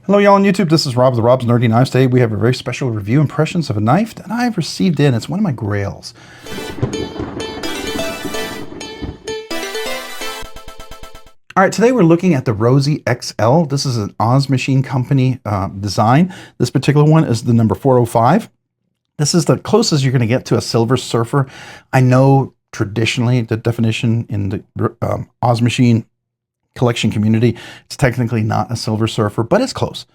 Hello y'all on YouTube, this is Rob the Rob's Nerdy Knives. Today we have a very special review impressions of a knife that I've received in. It's one of my grails. All right, today we're looking at the Rosie XL. This is an Oz Machine Company design. This particular one is the number 405. This is the closest you're going to get to a Silver Surfer. I know traditionally the definition in the Oz Machine collection community, it's technically not a Silver Surfer, but it's close.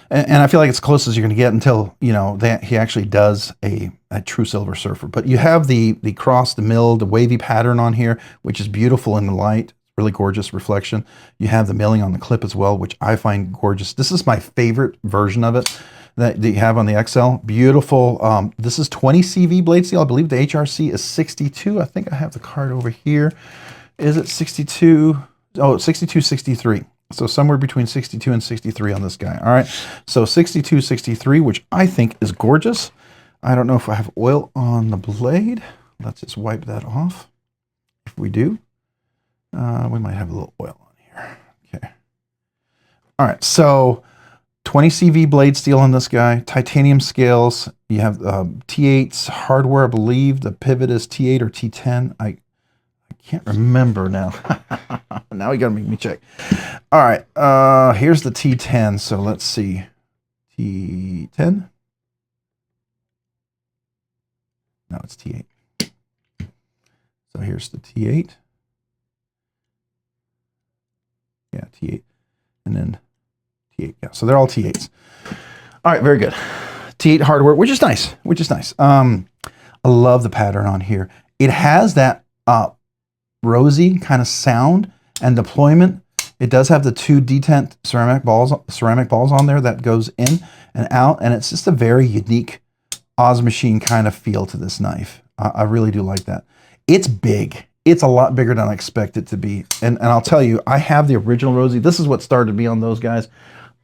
And I feel like it's close as you're going to get until, you know, he actually does a true Silver Surfer. But you have the cross, the milled, the wavy pattern on here, which is beautiful in the light. Really gorgeous reflection. You have the milling on the clip as well, which I find gorgeous. This is my favorite version of it that you have on the XL. Beautiful. This is 20 CV blade steel. I believe the HRC is 62. I think I have the card over here. Is it 62? Oh, 62, 63. So somewhere between 62 and 63 on this guy. All right. So 62, 63, which I think is gorgeous. I don't know if I have oil on the blade. Let's just wipe that off. If we do, we might have a little oil on here. Okay. All right. So 20 CV blade steel on this guy, titanium scales. You have T8's hardware, I believe. The pivot is T8 or T10. I can't remember now. Now you gotta make me check. All right, here's the T10. So let's see, T10. No, it's T8. So here's the T8. Yeah, T8, and then T8. Yeah, so they're all T8s. All right, very good. T8 hardware, which is nice. Which is nice. I love the pattern on here. It has that Rosie kind of sound and deployment. It does have the two detent ceramic balls on there that goes in and out, and it's just a very unique Oz Machine kind of feel to this knife. I really do like that. It's big. It's a lot bigger than I expect it to be, and I'll tell you, I have the original Rosie. This is what started me on those guys.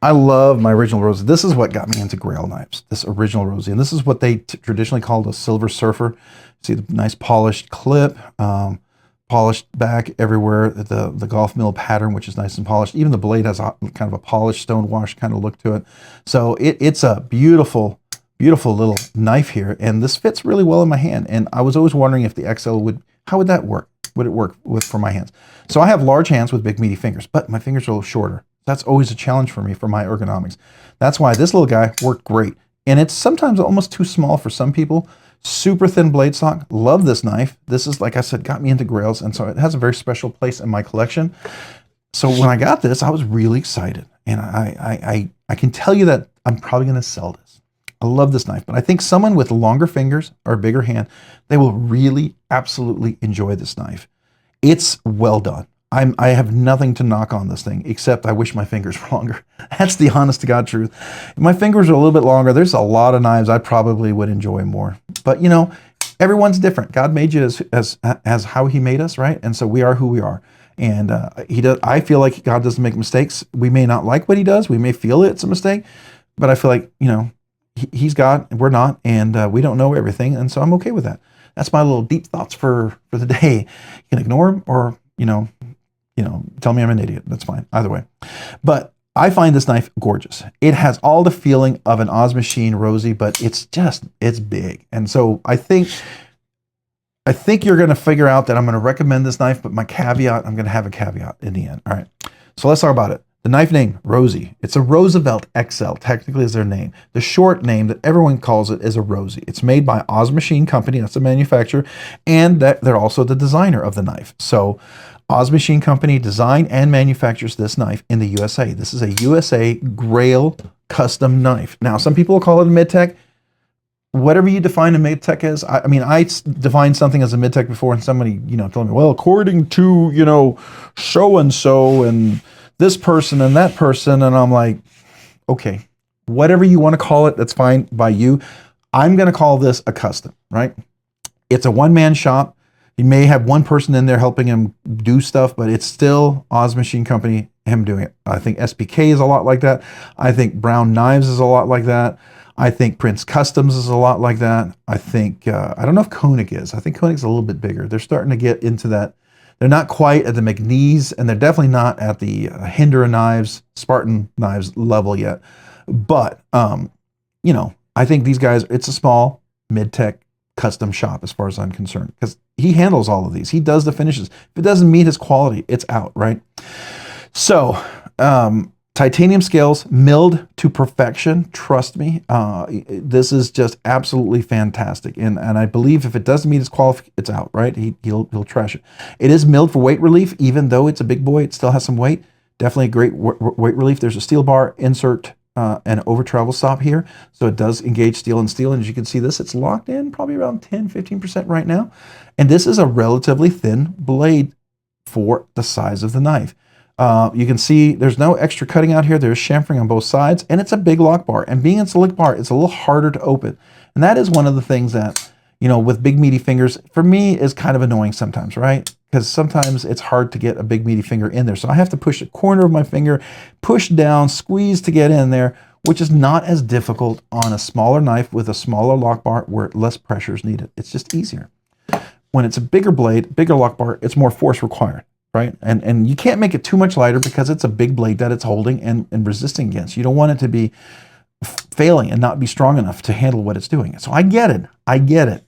I love my original Rosie. This is what got me into grail knives, this original Rosie, and this is what they traditionally called a Silver Surfer. See the nice polished clip. Polished back everywhere, the golf mill pattern, which is nice and polished. Even the blade has a kind of a polished stone wash kind of look to it. So it's a beautiful, beautiful little knife here. And this fits really well in my hand. And I was always wondering if the XL how would that work? Would it work for my hands? So I have large hands with big meaty fingers, but my fingers are a little shorter. That's always a challenge for me for my ergonomics. That's why this little guy worked great. And it's sometimes almost too small for some people. Super thin blade stock. Love this knife. This is, like I said, got me into grails, and so it has a very special place in my collection. So when I got this, I was really excited, and I can tell you that I'm probably going to sell this. I love this knife, but I think someone with longer fingers or a bigger hand, they will really absolutely enjoy this knife. It's well done. I have nothing to knock on this thing, except I wish my fingers were longer. That's the honest to God truth. If my fingers are a little bit longer, there's a lot of knives I probably would enjoy more. But you know, everyone's different. God made you as how he made us, right? And so we are who we are. And he does. I feel like God doesn't make mistakes. We may not like what he does. We may feel it's a mistake, but I feel like, you know, he's God, and we're not, and we don't know everything. And so I'm okay with that. That's my little deep thoughts for the day. You can ignore them or, you know, tell me I'm an idiot. That's fine. Either way. But I find this knife gorgeous. It has all the feeling of an Oz Machine Rosie, but it's big. And so I think you're going to figure out that I'm going to recommend this knife, but my caveat, I'm going to have a caveat in the end. All right. So let's talk about it. The knife name, Rosie. It's a Roosevelt XL, technically is their name. The short name that everyone calls it is a Rosie. It's made by Oz Machine Company, that's the manufacturer, and they're also the designer of the knife. So Oz Machine Company design and manufactures this knife in the USA. This is a USA Grail custom knife. Now, some people will call it a mid-tech. Whatever you define a mid-tech as, I mean, I defined something as a mid-tech before, and somebody, you know, told me, well, according to, you know, so-and-so and this person and that person, and I'm like, okay, whatever you want to call it, that's fine by you. I'm going to call this a custom, right? It's a one-man shop. He may have one person in there helping him do stuff, but it's still Oz Machine Company, him doing it. I think SPK is a lot like that. I think Brown Knives is a lot like that. I think Prince Customs is a lot like that. I think, I don't know if Koenig is. I think Koenig's a little bit bigger. They're starting to get into that They're not quite at the McNeese, and they're definitely not at the Hinder Knives, Spartan Knives level yet. But, you know, I think these guys, it's a small, mid-tech custom shop as far as I'm concerned, because he handles all of these. He does the finishes. If it doesn't meet his quality, it's out, right? So, titanium scales, milled to perfection. Trust me, this is just absolutely fantastic. And I believe if it doesn't meet his quality, it's out, right? He'll trash it. It is milled for weight relief, even though it's a big boy. It still has some weight. Definitely a great weight relief. There's a steel bar insert and over travel stop here, so it does engage steel and steel. And as you can see, it's locked in probably around 10-15% right now. And this is a relatively thin blade for the size of the knife. You can see there's no extra cutting out here. There's chamfering on both sides, and it's a big lock bar. And being it's a lick bar, it's a little harder to open. And that is one of the things that, you know, with big meaty fingers, for me is kind of annoying sometimes, right? Because sometimes it's hard to get a big meaty finger in there. So I have to push the corner of my finger, push down, squeeze to get in there, which is not as difficult on a smaller knife with a smaller lock bar where less pressure is needed. It's just easier. When it's a bigger blade, bigger lock bar, it's more force required, right? And you can't make it too much lighter because it's a big blade that it's holding and resisting against. You don't want it to be failing and not be strong enough to handle what it's doing. So I get it. I get it.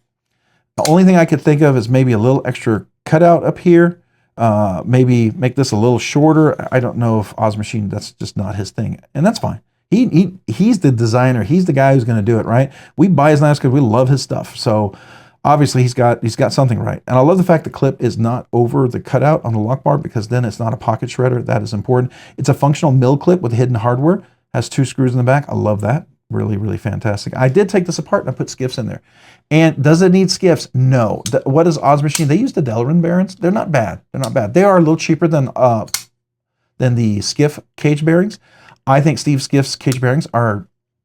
The only thing I could think of is maybe a little extra cutout up here. Maybe make this a little shorter. I don't know if Oz Machine, that's just not his thing. And that's fine. He's the designer. He's the guy who's going to do it, right? We buy his knives because we love his stuff. So obviously he's got something right. And I love the fact the clip is not over the cutout on the lock bar, because then it's not a pocket shredder. That is important. It's a functional mill clip with hidden hardware. Has 2 screws in the back. I love that. Really, really fantastic. I did take this apart and I put skiffs in there. And does it need skiffs? No. What is Oz Machine? They use the Delrin bearings. They're not bad. They're not bad. They are a little cheaper than the Skiff Caged Bearings. I think Steve Skiff's cage bearings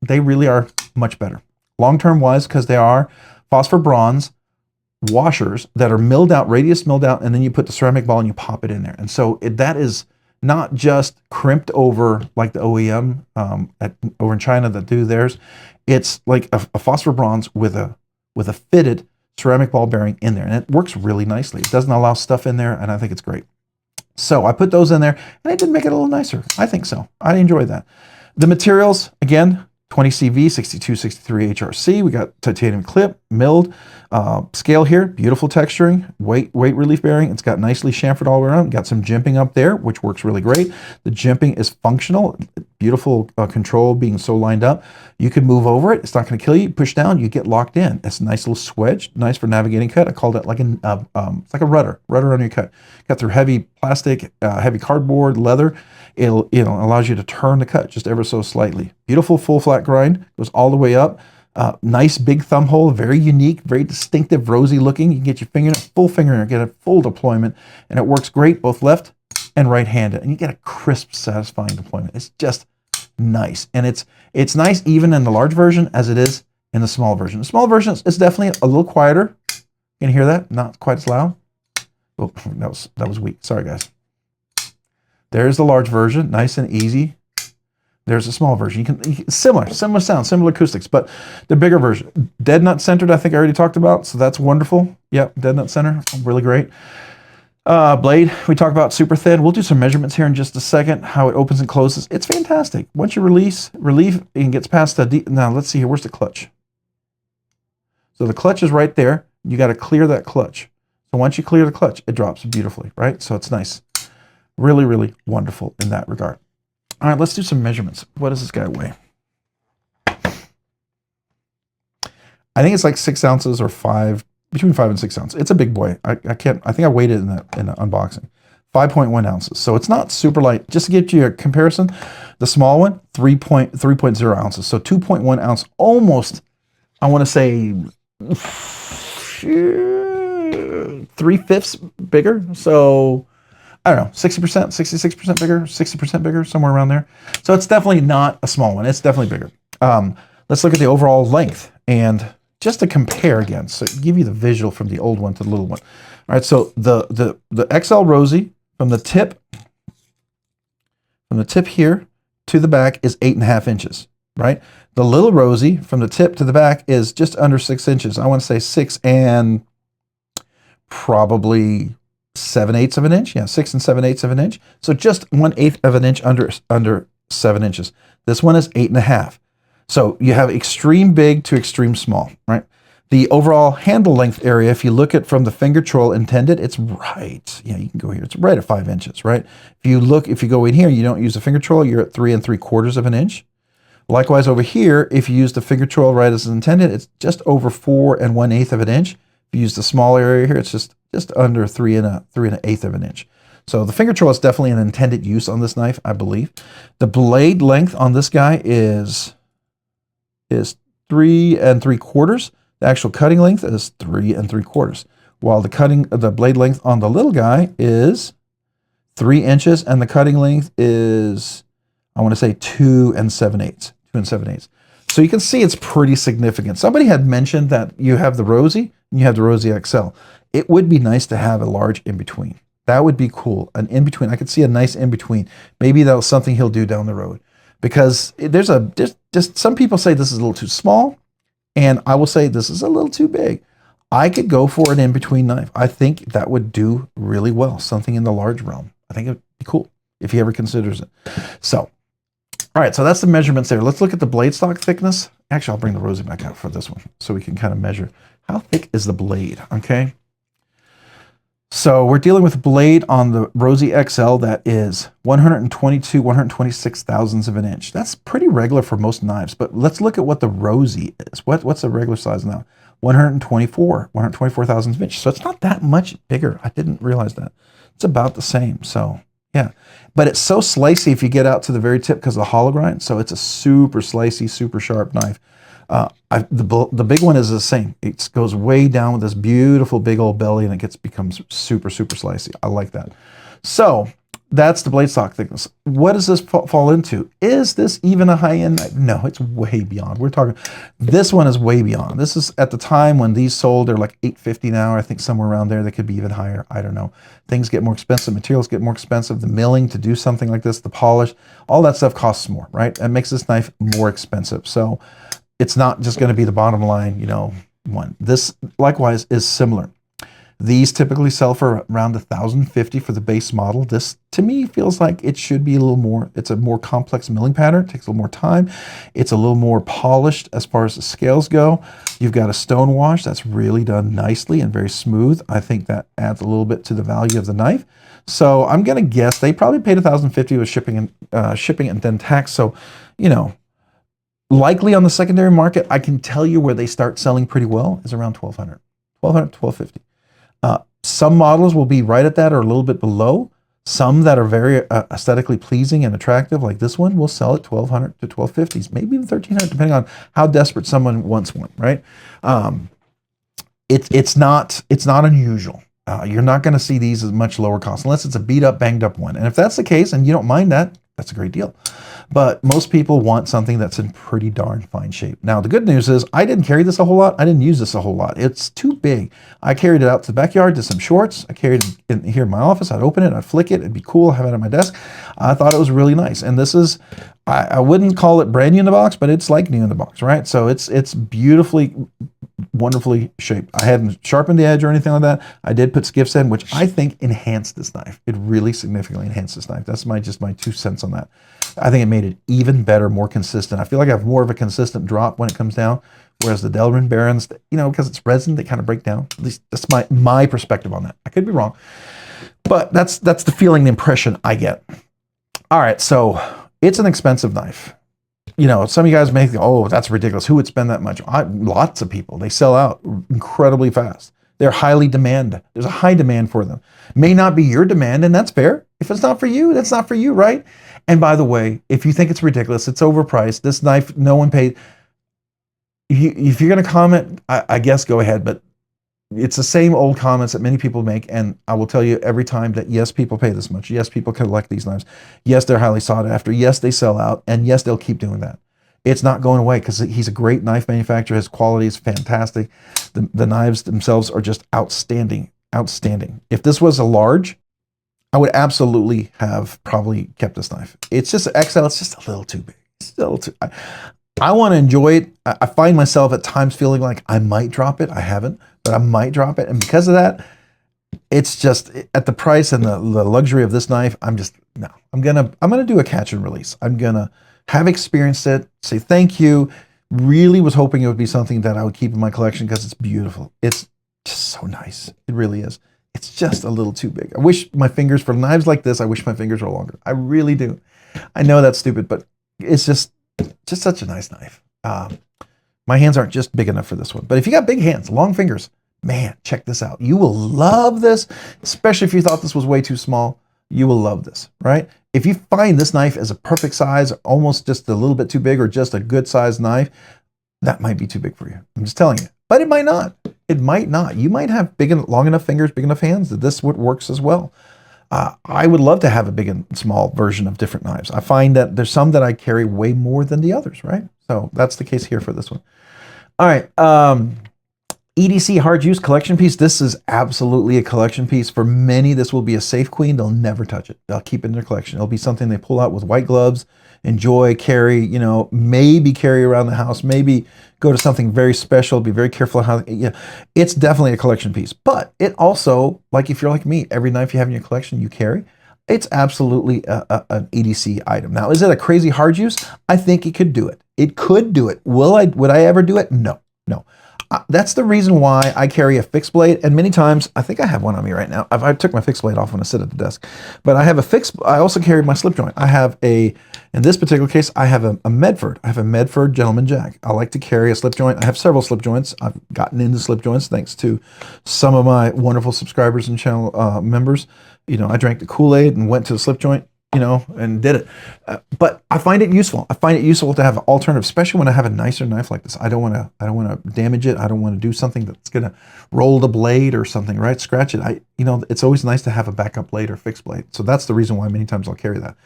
they really are much better. Long-term wise, because they are phosphor bronze washers that are milled out, radius milled out, and then you put the ceramic ball and you pop it in there. And so that is not just crimped over like the OEM over in China that do theirs. It's like a phosphor bronze with a fitted ceramic ball bearing in there, and it works really nicely. It doesn't allow stuff in there, and I think it's great. So I put those in there, and I did make it a little nicer. I think so. I enjoyed that. The materials, again, 20 CV, 62, 63 HRC. We got titanium clip, milled, scale here, beautiful texturing, weight relief bearing. It's got nicely chamfered all around. Got some jimping up there, which works really great. The jimping is functional, beautiful control being so lined up. You can move over it. It's not going to kill you. Push down, you get locked in. It's a nice little swedge, nice for navigating cut. I called it like it's like a rudder on your cut. Cut through heavy plastic, heavy cardboard, leather. It allows you to turn the cut just ever so slightly. Beautiful full flat grind, goes all the way up. Nice big thumb hole, very unique, very distinctive, Rosie looking. You can get your finger, full finger, get a full deployment, and it works great both left and right-handed. And you get a crisp, satisfying deployment. It's just nice, and it's nice even in the large version as it is in the small version. The small version is definitely a little quieter. You can hear that, not quite as loud. Oh, that was weak. Sorry, guys. There's the large version, nice and easy. There's a small version. You can similar sound, similar acoustics, but the bigger version. Dead nut centered, I think I already talked about, so that's wonderful. Yep, dead nut center, really great. Blade, we talked about super thin. We'll do some measurements here in just a second, how it opens and closes. It's fantastic. Once you relieve, and gets past the now let's see here, where's the clutch? So the clutch is right there. You got to clear that clutch. So once you clear the clutch, it drops beautifully, right? So it's nice. Really, really wonderful in that regard. All right, let's do some measurements. What does this guy weigh? I think it's like 6 ounces or between 5 and 6 ounces. It's a big boy. I think I weighed it in the unboxing. 5.1 ounces. So it's not super light. Just to give you a comparison, the small one, 3.0 ounces. So 2.1 ounce, almost, I want to say 3/5 bigger. So I don't know, 60%, 66% bigger, 60% bigger, somewhere around there. So it's definitely not a small one. It's definitely bigger. Let's look at the overall length, and just to compare again, so give you the visual from the old one to the little one. All right, so the XL Rosie from the tip here to the back is 8.5 inches, right? The little Rosie from the tip to the back is just under 6 inches. I want to say 6 and probably 7/8 of an inch. Yeah, 6 7/8 of an inch. So just 1/8 of an inch under 7 inches. This one is 8.5. So you have extreme big to extreme small, right? The overall handle length area, if you look at from the finger troll intended, it's right. Yeah, you can go here. It's right at 5 inches, right? If you go in here, you don't use a finger troll, you're at 3 3/4 of an inch. Likewise over here, if you use the finger troll right as intended, it's just over 4 1/8 of an inch. If you use the small area here, it's just under 3 1/8 of an inch. So the finger troll is definitely an intended use on this knife, I believe. The blade length on this guy is 3 3/4. The actual cutting length is 3 3/4, while the blade length on the little guy is 3 inches, and the cutting length is, I want to say 2 7/8. 2 7/8. So you can see it's pretty significant. Somebody had mentioned that you have the Rosie and you have the Rosie XL. It would be nice to have a large in between. That would be cool. An in between. I could see a nice in between. Maybe that was something he'll do down the road, because there's just some people say this is a little too small. And I will say this is a little too big. I could go for an in-between knife. I think that would do really well. Something in the large realm. I think it would be cool if he ever considers it. So, all right, so that's the measurements there. Let's look at the blade stock thickness. Actually, I'll bring the Rosie back out for this one so we can kind of measure how thick is the blade, okay? So we're dealing with a blade on the Rosie XL that is 126 thousandths of an inch. That's pretty regular for most knives, but let's look at what the Rosie is. What's the regular size now? 124 thousandths of an inch. So it's not that much bigger. I didn't realize that. It's about the same. So yeah, but it's so slicey if you get out to the very tip because of the hollow grind. So it's a super slicey, super sharp knife. The big one is the same. It goes way down with this beautiful big old belly, and it becomes super, super slicey. I like that. So that's the blade stock thickness. What does this fall into? Is this even a high-end knife? No, it's way beyond. We're talking, this one is way beyond. This is at the time when these sold, they're like $850 now. I think somewhere around there. They could be even higher. I don't know. Things get more expensive. Materials get more expensive. The milling to do something like this, the polish, all that stuff costs more, right? That makes this knife more expensive. So it's not just going to be the bottom line, one. This likewise is similar. These typically sell for around $1,050 for the base model. This, to me, feels like it should be a little more. It's a more complex milling pattern. It takes a little more time. It's a little more polished as far as the scales go. You've got a stone wash that's really done nicely and very smooth. I think that adds a little bit to the value of the knife. So I'm going to guess they probably paid $1,050 with shipping and then tax. So, likely on the secondary market, I can tell you where they start selling pretty well is around $1,200, $1,250. Some models will be right at that or a little bit below. Some that are very aesthetically pleasing and attractive, like this one, will sell at $1,200 to $1,250, maybe even $1,300, depending on how desperate someone wants one, right? It's not unusual. You're not going to see these as much lower cost unless it's a beat up, banged up one. And if that's the case and you don't mind that, that's a great deal. But most people want something that's in pretty darn fine shape. Now, the good news is I didn't carry this a whole lot. I didn't use this a whole lot. It's too big. I carried it out to the backyard, did some shorts. I carried it in here in my office. I'd open it, I'd flick it. It'd be cool, have it on my desk. I thought it was really nice. And this is, I wouldn't call it brand new in the box, but it's like new in the box, right? So it's beautifully, wonderfully shaped. I hadn't sharpened the edge or anything like that. I did put skiffs in, which I think enhanced this knife. It really significantly enhanced this knife. That's just my 2 cents on that. I think it made it even better, more consistent. I feel like I have more of a consistent drop when it comes down, whereas the Delrin bearings, because it's resin, they kind of break down. At least that's my perspective on that. I could be wrong, but that's the feeling, the impression I get. All right, so it's an expensive knife. Some of you guys may think, oh, that's ridiculous. Who would spend that much? Lots of people. They sell out incredibly fast. They're highly demanded. There's a high demand for them. May not be your demand, and that's fair. If it's not for you, that's not for you, right? And by the way, if you think it's ridiculous, it's overpriced. This knife, no one paid. If you're going to comment, I guess go ahead, but it's the same old comments that many people make, and I will tell you every time that yes, people pay this much. Yes, people collect these knives. Yes, they're highly sought after. Yes, they sell out, and yes, they'll keep doing that. It's not going away because he's a great knife manufacturer. His quality is fantastic. The knives themselves are just outstanding, outstanding. If this was a large, I would absolutely have probably kept this knife. It's just XL. It's just a little too big. Still too. I want to enjoy it. I find myself at times feeling like I might drop it. I haven't, but I might drop it. And because of that, it's just at the price and the luxury of this knife, I'm just, no, I'm gonna do a catch and release. I'm gonna have experienced it, say thank you. Really was hoping it would be something that I would keep in my collection because it's beautiful. It's just so nice. It really is. It's just a little too big. I wish my fingers, for knives like this, I wish my fingers were longer. I really do. I know that's stupid, but it's just such a nice knife. My hands aren't just big enough for this one. But if you got big hands, long fingers, man, check this out. You will love this, especially if you thought this was way too small. You will love this, right? If you find this knife as a perfect size, almost just a little bit too big or just a good sized knife, that might be too big for you. I'm just telling you. But it might not. It might not. You might have big and long enough fingers, big enough hands that this works as well. I would love to have a big and small version of different knives. I find that there's some that I carry way more than the others, right? So that's the case here for this one. All right. EDC hard use collection piece. This is absolutely a collection piece. For many, this will be a safe queen. They'll never touch it. They'll keep it in their collection. It'll be something they pull out with white gloves, enjoy, carry, you know, maybe carry around the house, maybe go to something very special, be very careful how, yeah, it's definitely a collection piece. But it also, like if you're like me, every knife you have in your collection you carry, it's absolutely an EDC item. Now, is it a crazy hard use? I think it could do it. It could do it. Would I ever do it? No, no. That's the reason why I carry a fixed blade, and many times, I think I have one on me right now. I took my fixed blade off when I sit at the desk, but I have a fixed, I also carry my slip joint. I have in this particular case, I have a Medford. I have a Medford Gentleman Jack. I like to carry a slip joint. I have several slip joints. I've gotten into slip joints thanks to some of my wonderful subscribers and channel members. You know, I drank the Kool-Aid and went to the slip joint, you know, and did it. But I find it useful. I find it useful to have an alternative, especially when I have a nicer knife like this. I don't want to damage it. I don't want to do something that's going to roll the blade or something, right? Scratch it. You know, it's always nice to have a backup blade or fixed blade. So that's the reason why many times I'll carry that.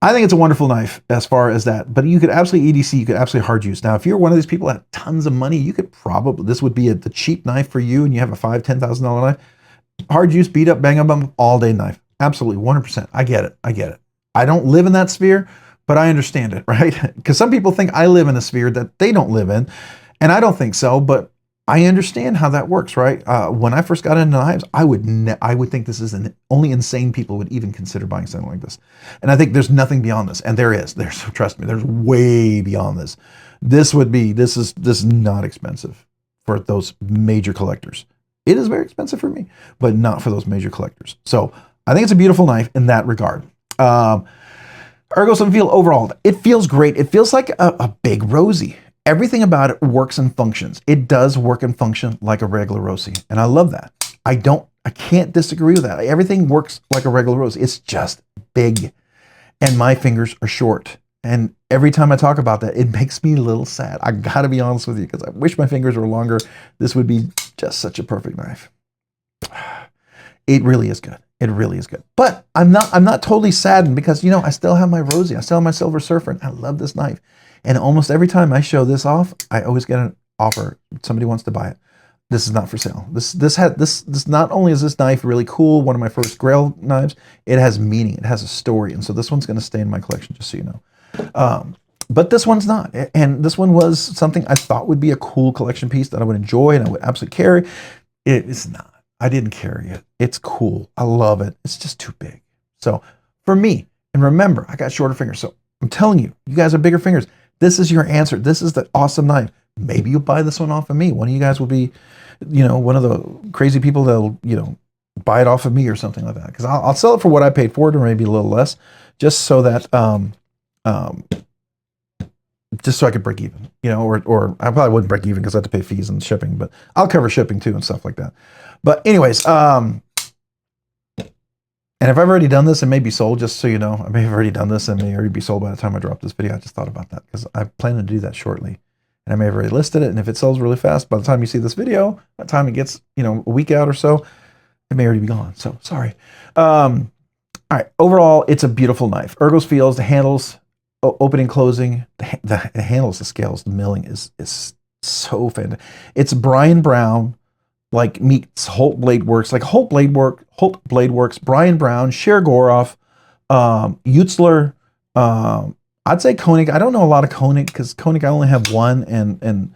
I think it's a wonderful knife as far as that, but you could absolutely EDC, you could absolutely hard use. Now, if you're one of these people that have tons of money, you could probably, this would be the cheap knife for you, and you have a $5,000, $10,000 knife. Hard use, beat up, bang up, all day knife. Absolutely, 100%. I get it. I get it. I don't live in that sphere, but I understand it, right? Because some people think I live in a sphere that they don't live in, and I don't think so, but I understand how that works, right? When I first got into knives, I would think this is only insane people would even consider buying something like this. And I think there's nothing beyond this, and there is. Trust me, there's way beyond this. This is not expensive for those major collectors. It is very expensive for me, but not for those major collectors. So I think it's a beautiful knife in that regard. Ergo some feel overall, it feels great. It feels like a big Rosie. Everything about it works and functions. It does work and function like a regular Rosie, and I love that. I can't disagree with that. Everything works like a regular Rosie. It's just big, and my fingers are short. And every time I talk about that, it makes me a little sad. I gotta be honest with you, because I wish my fingers were longer. This would be just such a perfect knife. It really is good. It really is good. But I'm not totally saddened because, you know, I still have my Rosie. I still have my Silver Surfer, and I love this knife. And almost every time I show this off, I always get an offer. Somebody wants to buy it. This is not for sale. This not only is this knife really cool, one of my first Grail knives, it has meaning. It has a story. And so this one's going to stay in my collection, just so you know. But this one's not. And this one was something I thought would be a cool collection piece that I would enjoy and I would absolutely carry. It is not. I didn't carry it. It's cool. I love it. It's just too big. So for me, and remember, I got shorter fingers. So I'm telling you, you guys have bigger fingers. This is your answer. This is the awesome knife. Maybe you'll buy this one off of me. One of you guys will be, you know, one of the crazy people that'll, you know, buy it off of me or something like that. Because I'll sell it for what I paid for it, or maybe a little less, just so that, just so I could break even, you know, or I probably wouldn't break even because I have to pay fees and shipping, but I'll cover shipping too and stuff like that. But anyways, and if I've already done this, it may be sold, just so you know. I may have already done this and may already be sold by the time I drop this video. I just thought about that because I plan to do that shortly. And I may have already listed it. And if it sells really fast, by the time you see this video, by the time it gets, you know, a week out or so, it may already be gone. So sorry. All right. Overall, it's a beautiful knife. Ergo's feels, the handles, opening, closing, the handles, the scales, the milling is so fantastic. It's Brian Brown, like meets Holt Blade Works, like Holt Blade Works, Brian Brown, Cher Goroff, Utzler, I'd say Koenig. I don't know a lot of Koenig because Koenig I only have one, and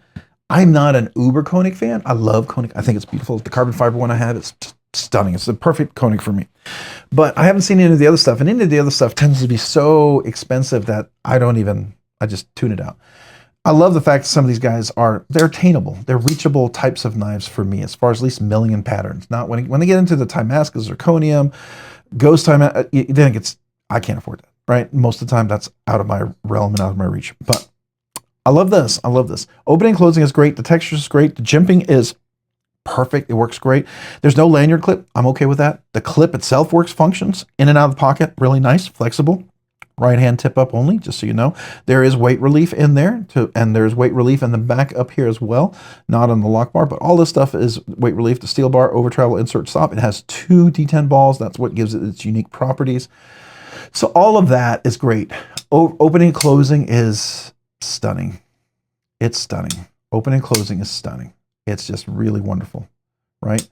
I'm not an uber Koenig fan. I love Koenig. I think it's beautiful. The carbon fiber one I have, it's stunning. It's the perfect coating for me. But I haven't seen any of the other stuff, and any of the other stuff tends to be so expensive that I just tune it out. I love the fact that some of these guys they're attainable. They're reachable types of knives for me, as far as at least milling and patterns. Not when they get into the Timascus, zirconium, ghost time, then I can't afford that, right? Most of the time that's out of my realm and out of my reach. But I love this. I love this. Opening and closing is great. The texture is great. The jimping is perfect. It works great. There's no lanyard clip. I'm okay with that. The clip itself functions in and out of the pocket. Really nice, flexible. Right hand tip up only, just so you know. There is weight relief in there, and there's weight relief in the back up here as well. Not on the lock bar, but all this stuff is weight relief. The steel bar, over travel, insert, stop. It has 2 D10 balls. That's what gives it its unique properties. So all of that is great. Opening and closing is stunning. It's stunning. Opening and closing is stunning. It's just really wonderful, right?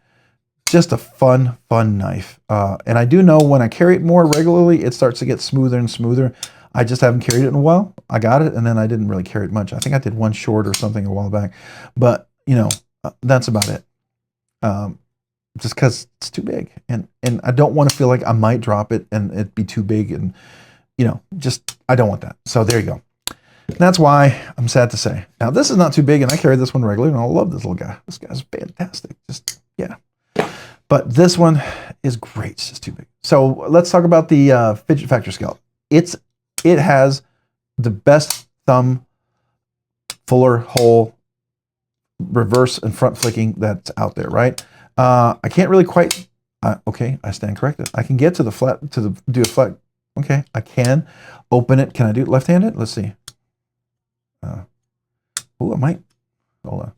Just a fun knife. And I do know when I carry it more regularly, it starts to get smoother and smoother. I just haven't carried it in a while. I got it, and then I didn't really carry it much. I think I did one short or something a while back. But, that's about it. Just because it's too big. And I don't want to feel like I might drop it and it'd be too big. And, I don't want that. So there you go. That's why I'm sad to say. Now, this is not too big, and I carry this one regularly, and I love this little guy. This guy's fantastic. Yeah. But this one is great. It's just too big. So let's talk about the Fidget Factor scale. It has the best thumb fuller hole reverse and front flicking that's out there, right? I can't really quite. Okay, I stand corrected. I can get to the flat do a flat. Okay, I can open it. Can I do it left-handed? Let's see. Oh, I might. Hold on.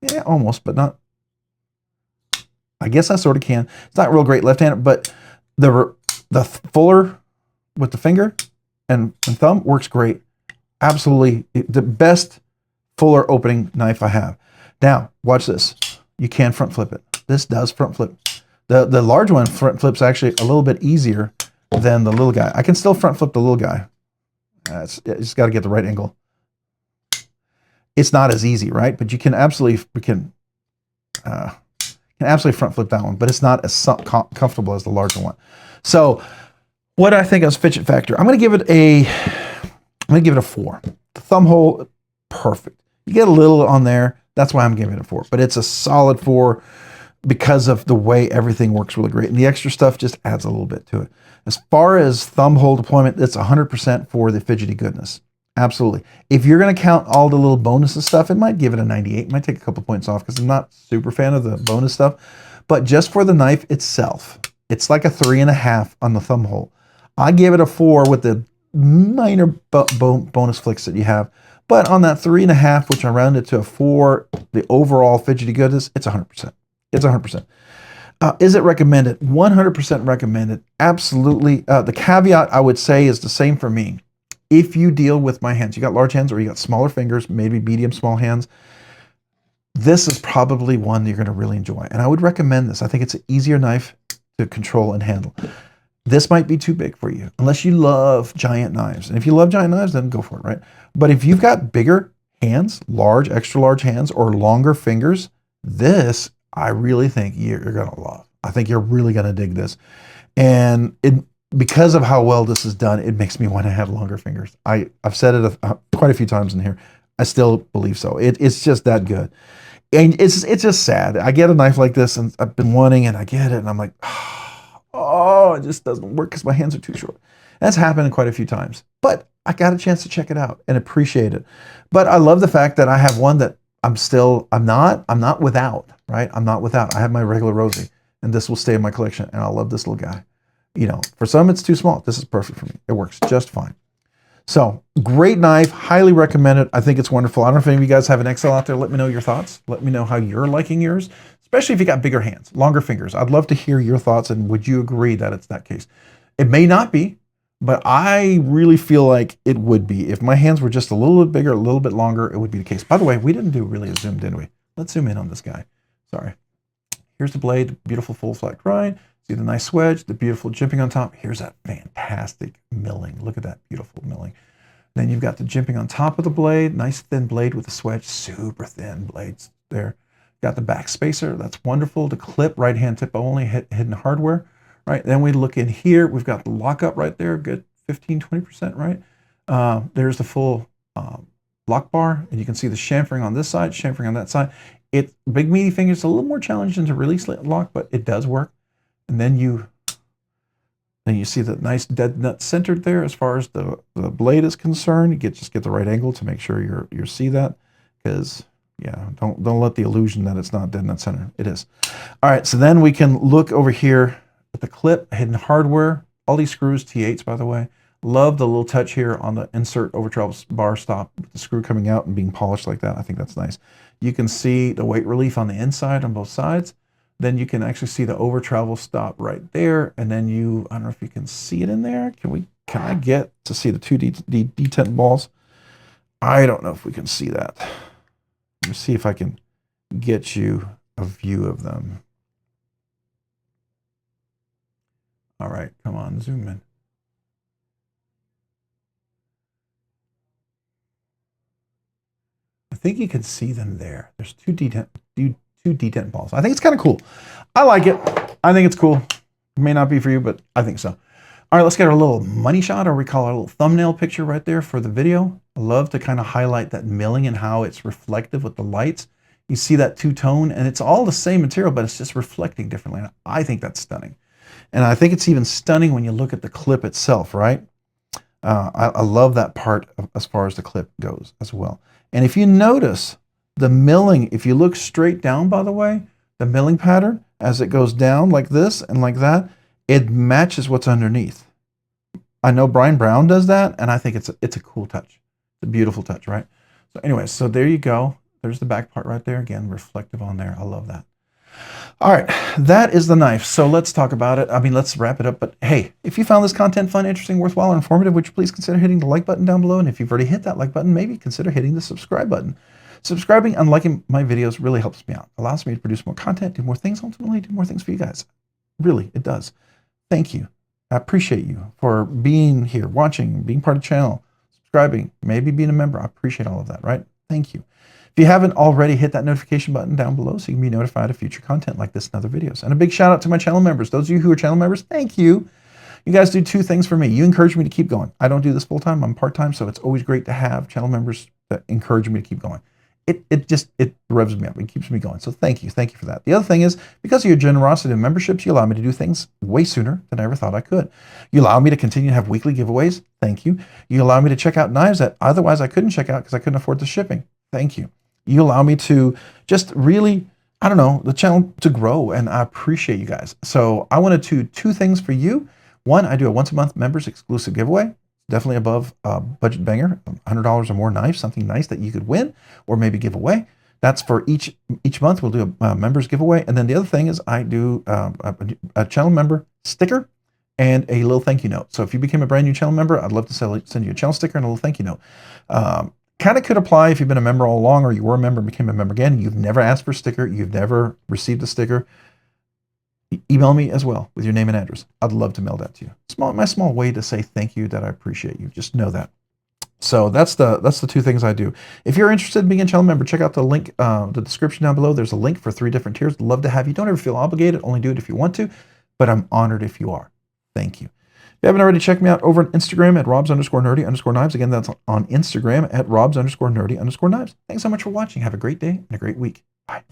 Yeah, almost, but not. I guess I sort of can. It's not real great left-handed, but the fuller with the finger and thumb works great. Absolutely the best fuller opening knife I have. Now, watch this. You can front flip it. This does front flip. The large one front flips actually a little bit easier than the little guy. I can still front flip the little guy. You just got to get the right angle. It's not as easy, right? But you can absolutely front flip that one, but it's not as comfortable as the larger one. So, what I think of Fidget Factor, I'm going to give it a 4. The thumb hole, perfect. You get a little on there, that's why I'm giving it a 4. But it's a solid 4 because of the way everything works really great, and the extra stuff just adds a little bit to it. As far as thumb hole deployment, it's 100% for the fidgety goodness. Absolutely. If you're going to count all the little bonuses stuff, it might give it a 98. It might take a couple points off because I'm not super fan of the bonus stuff. But just for the knife itself, it's like a 3.5 on the thumb hole. I give it a 4 with the minor bonus flicks that you have. But on that 3.5, which I rounded to a 4, the overall fidgety goodness, it's 100%. It's 100%. Is it recommended? 100% recommended. Absolutely. The caveat I would say is the same for me. If you deal with my hands, you got large hands or you got smaller fingers, maybe medium, small hands, this is probably one you're going to really enjoy. And I would recommend this. I think it's an easier knife to control and handle. This might be too big for you, unless you love giant knives. And if you love giant knives, then go for it, right? But if you've got bigger hands, large, extra large hands, or longer fingers, this I really think you're going to love. I think you're really going to dig this. And because of how well this is done, it makes me want to have longer fingers. I've said it quite a few times in here. I still believe so. It's just that good. And it's just sad. I get a knife like this, and I've been wanting it, and I get it, and I'm like, oh, it just doesn't work because my hands are too short. That's happened quite a few times. But I got a chance to check it out and appreciate it. But I love the fact that I have one that I'm not without, right? I'm not without. I have my regular Rosie, and this will stay in my collection, and I love this little guy. For some it's too small. This is perfect for me. It works just fine. So, great knife, highly recommended. I think it's wonderful. I don't know if any of you guys have an XL out there. Let me know your thoughts. Let me know how you're liking yours, especially if you got bigger hands, longer fingers. I'd love to hear your thoughts, and would you agree that it's that case? It may not be, but I really feel like it would be. If my hands were just a little bit bigger, a little bit longer, it would be the case. By the way, we didn't do really a zoom, did we? Let's zoom in on this guy. Sorry. Here's the blade, beautiful full flat grind. See the nice swedge, the beautiful jimping on top. Here's that fantastic milling. Look at that beautiful milling. Then you've got the jimping on top of the blade, nice thin blade with the swedge, super thin blades there. Got the back spacer. That's wonderful. The clip, right-hand tip only, hidden hardware. Right. Then we look in here. We've got the lockup right there. Good 15-20%. Right. There's the full lock bar, and you can see the chamfering on this side, chamfering on that side. It big meaty fingers, a little more challenging to release lock, but it does work. And then you see the nice dead nut centered there as far as the blade is concerned. You just get the right angle to make sure you see that, because yeah, don't let the illusion that it's not dead nut center. It is. All right, so then we can look over here at the clip, hidden hardware. All these screws, T8s by the way. Love the little touch here on the insert over travel bar stop with the screw coming out and being polished like that. I think that's nice. You can see the weight relief on the inside on both sides. Then you can actually see the over travel stop right there. And then I don't know if you can see it in there. Can I get to see the two detent balls? I don't know if we can see that. Let me see if I can get you a view of them. All right, come on, zoom in. I think you can see them there. There's two detent balls. I think it's kind of cool. I like it. I think it's cool. It may not be for you, but I think so. All right, let's get our little money shot, or we call it a little thumbnail picture right there for the video. I love to kind of highlight that milling and how it's reflective with the lights. You see that two-tone, and it's all the same material, but it's just reflecting differently. And I think that's stunning. And I think it's even stunning when you look at the clip itself, right? I love that part as far as the clip goes as well. And if you notice the milling, if you look straight down, by the way, the milling pattern, as it goes down like this and like that, it matches what's underneath. I know Brian Brown does that, and I think it's a cool touch. It's a beautiful touch, right? So anyway, so there you go. There's the back part right there. Again, reflective on there. I love that. All right, that is the knife. So let's talk about it. I mean, let's wrap it up. But hey, if you found this content fun, interesting, worthwhile, or informative, would you please consider hitting the like button down below? And if you've already hit that like button, maybe consider hitting the subscribe button. Subscribing and liking my videos really helps me out. Allows me to produce more content, do more things, ultimately do more things for you guys. Really, it does. Thank you. I appreciate you for being here, watching, being part of the channel, subscribing, maybe being a member. I appreciate all of that, right? Thank you. If you haven't already, hit that notification button down below so you can be notified of future content like this and other videos. And a big shout out to my channel members. Those of you who are channel members, thank you. You guys do two things for me. You encourage me to keep going. I don't do this full time. I'm part time, so it's always great to have channel members that encourage me to keep going. It revs me up. It keeps me going. So thank you. Thank you for that. The other thing is, because of your generosity and memberships, you allow me to do things way sooner than I ever thought I could. You allow me to continue to have weekly giveaways. Thank you. You allow me to check out knives that otherwise I couldn't check out because I couldn't afford the shipping. Thank you. You allow me to just really, I don't know, the channel to grow, and I appreciate you guys. So I want to do two things for you. One, I do a once a month members exclusive giveaway. Definitely above budget banger, $100 or more knife, something nice that you could win or maybe give away. That's for each month. We'll do a members giveaway. And then the other thing is I do a channel member sticker and a little thank you note. So if you became a brand new channel member, I'd love to send you a channel sticker and a little thank you note. Kind of could apply if you've been a member all along, or you were a member and became a member again, and you've never asked for a sticker, you've never received a sticker. Email me as well with your name and address. I'd love to mail that to you. My small way to say thank you, that I appreciate you. Just know that. So that's the two things I do. If you're interested in being a channel member, check out the link, the description down below. There's a link for 3 different tiers. Love to have you. Don't ever feel obligated. Only do it if you want to. But I'm honored if you are. Thank you. If you haven't already, check me out over on Instagram at robs_nerdy_knives. Again, that's on Instagram at robs_nerdy_knives. Thanks so much for watching. Have a great day and a great week. Bye.